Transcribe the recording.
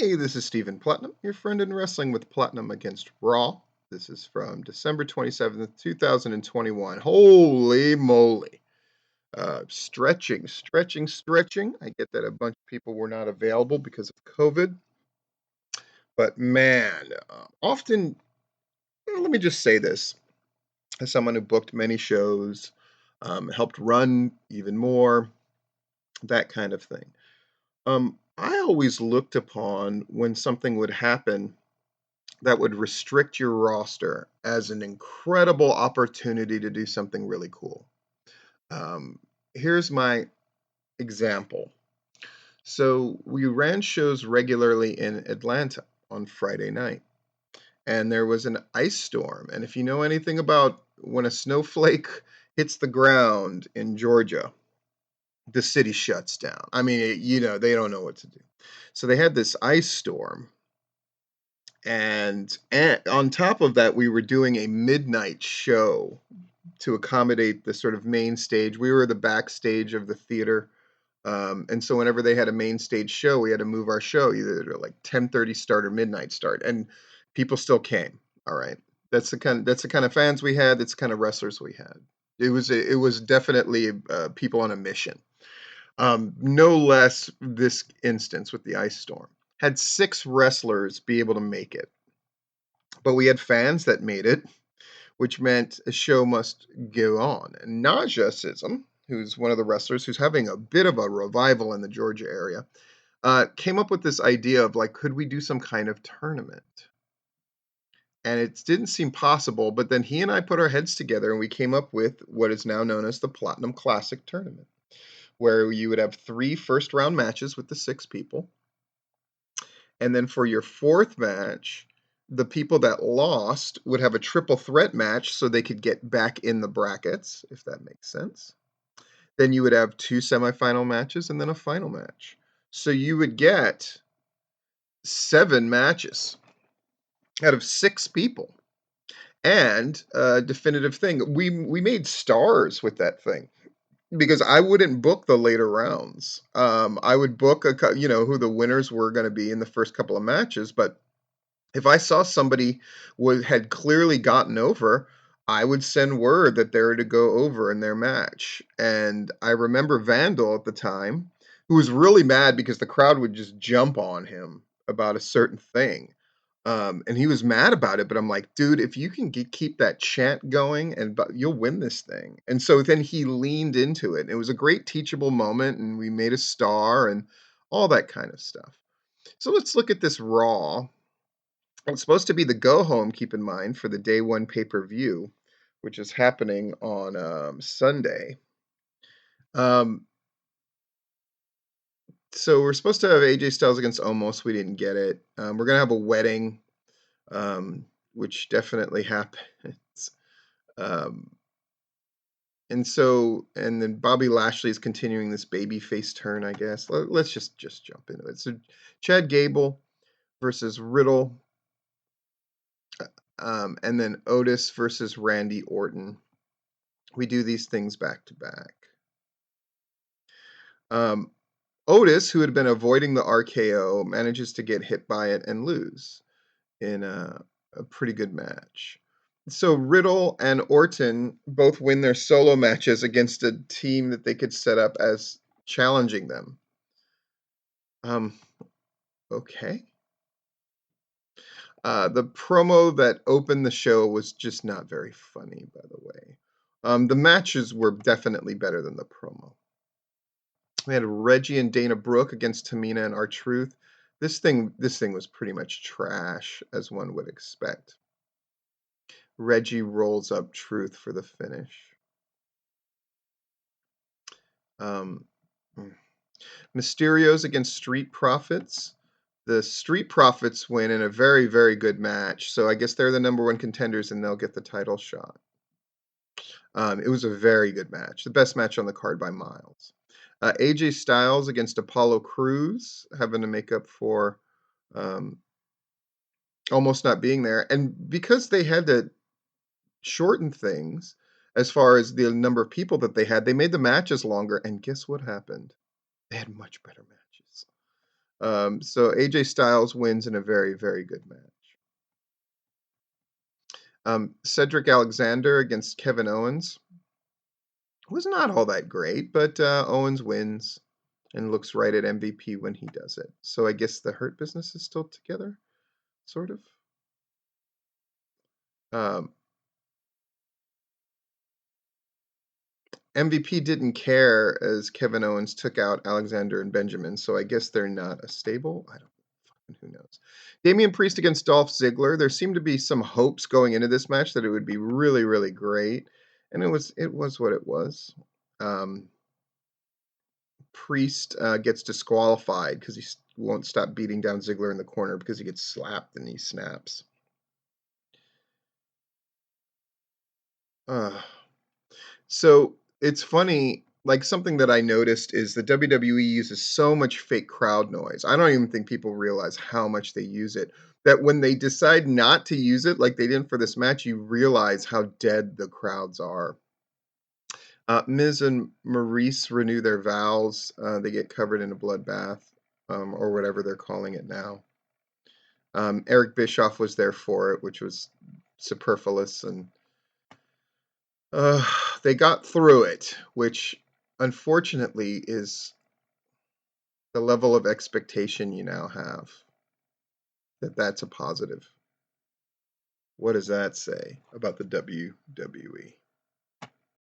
Hey, this is Stephen Platinum, your friend in wrestling with Platinum against Raw. This is from December 27th, 2021. Holy moly. Stretching. I get that a bunch of people were not available because of COVID, but man, often, let me just say this as someone who booked many shows, helped run even more, that kind of thing. I always looked upon when something would happen that would restrict your roster as an incredible opportunity to do something really cool. Um, Here's my example. So we ran shows regularly in Atlanta on Friday night, and there was an ice storm. And if you know anything about when a snowflake hits the ground in Georgia, the city shuts down. I mean, they don't know what to do. So they had this ice storm. And on top of that, we were doing a midnight show to accommodate the sort of main stage. We were the backstage of the theater. And so whenever they had a main stage show, we had to move our show either to like 10:30 start or midnight start. And people still came. All right. That's the kind of fans we had. That's the kind of wrestlers we had. It was definitely people on a mission. No less this instance with the ice storm. Had six wrestlers be able to make it, but we had fans that made it, which meant a show must go on. And Najasism, who's one of the wrestlers who's having a bit of a revival in the Georgia area, came up with this idea of like, could we do some kind of tournament? And it didn't seem possible, but then he and I put our heads together and we came up with what is now known as the Platinum Classic Tournament, where you would have three first round matches with the six people. And then for your fourth match, the people that lost would have a triple threat match so they could get back in the brackets, if that makes sense. Then you would have two semifinal matches and then a final match. So you would get seven matches out of six people. And a definitive thing, we made stars with that thing because I wouldn't book the later rounds. I would book who the winners were going to be in the first couple of matches, but if I saw somebody had clearly gotten over, I would send word that they were to go over in their match. And I remember Vandal at the time, who was really mad because the crowd would just jump on him about a certain thing. And he was mad about it, but I'm like, dude, if you can keep that chant going, and you'll win this thing. And so then he leaned into it. It was a great teachable moment, and we made a star and all that kind of stuff. So let's look at this Raw. It's supposed to be the go home, keep in mind, for the day one pay per view, which is happening on Sunday. Um, so we're supposed to have AJ Styles against Omos. We didn't get it. We're going to have a wedding, which definitely happens. Um, and then Bobby Lashley is continuing this babyface turn, I guess. Let's just jump into it. So Chad Gable versus Riddle, and then Otis versus Randy Orton. We do these things back to back. Um, Otis, who had been avoiding the RKO, manages to get hit by it and lose in a pretty good match. So Riddle and Orton both win their solo matches against a team that they could set up as challenging them. Um, okay. The promo that opened the show was just not very funny, by the way. The matches were definitely better than the promo. We had Reggie and Dana Brooke against Tamina and R-Truth. This thing was pretty much trash, as one would expect. Reggie rolls up Truth for the finish. Um, Mysterios against Street Profits. The Street Profits win in a very, very good match. So I guess they're the number one contenders and they'll get the title shot. It was a very good match, the best match on the card by miles. AJ Styles against Apollo Crews, having to make up for um, almost not being there. And because they had to shorten things as far as the number of people that they had, they made the matches longer. And guess what happened? They had much better matches. So AJ Styles wins in a very, very good match. Cedric Alexander against Kevin Owens was not all that great, but Owens wins and looks right at MVP when he does it. So I guess the Hurt Business is still together, sort of. Um, MVP didn't care as Kevin Owens took out Alexander and Benjamin, so I guess they're not a stable. I don't fucking who knows. Damian Priest against Dolph Ziggler. There seemed to be some hopes going into this match that it would be really, really great, and it was what it was. Um, Priest gets disqualified because won't stop beating down Ziggler in the corner because he gets slapped and he snaps. Uh, so it's funny. Like something that I noticed is the WWE uses so much fake crowd noise. I don't even think people realize how much they use it. That when they decide not to use it, like they didn't for this match, you realize how dead the crowds are. Miz and Maurice renew their vows. They get covered in a bloodbath, or whatever they're calling it now. Eric Bischoff was there for it, which was superfluous, and uh, they got through it, which unfortunately is the level of expectation you now have. That's a positive. What does that say about the WWE?